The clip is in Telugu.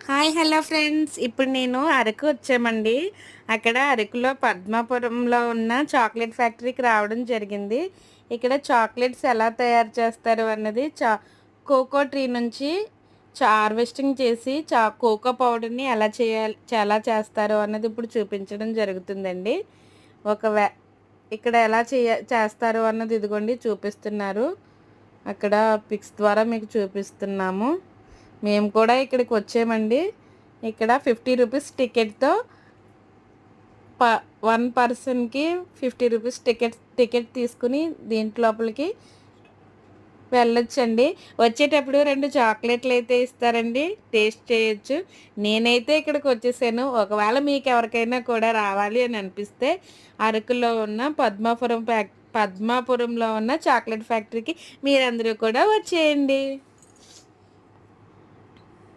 Hi hello friends. ఇప్పుడు నేను అరకు వచ్చామండి. అక్కడ అరకులో పద్మాపురంలో ఉన్న చాక్లెట్ ఫ్యాక్టరీకి రావడం జరిగింది. ఇక్కడ చాక్లెట్స్ ఎలా తయారు చేస్తారు అన్నది కోకో ట్రీ నుంచి హార్వెస్టింగ్ చేసి కోకో పౌడర్ని ఎలా చేస్తారు అన్నది ఇప్పుడు చూపించడం జరుగుతుందండి. ఒక ఇక్కడ ఎలా చేస్తారు అన్నది ఇదిగోండి చూపిస్తున్నారు. అక్కడ పిక్స్ ద్వారా మీకు చూపిస్తున్నాము. మేము కూడా ఇక్కడికి వచ్చామండి. ఇక్కడ 50 రూపీస్ టికెట్తో వన్ పర్సన్కి 50 రూపీస్ టికెట్ తీసుకుని లోపలికి వెళ్ళొచ్చండి. వచ్చేటప్పుడు 2 చాక్లెట్లు అయితే ఇస్తారండి, టేస్ట్ చేయొచ్చు. నేనైతే ఇక్కడికి వచ్చేసాను. ఒకవేళ మీకు ఎవరికైనా కూడా రావాలి అని అనిపిస్తే అరకులో ఉన్న పద్మాపురంలో ఉన్న చాక్లెట్ ఫ్యాక్టరీకి మీరందరూ కూడా వచ్చేయండి.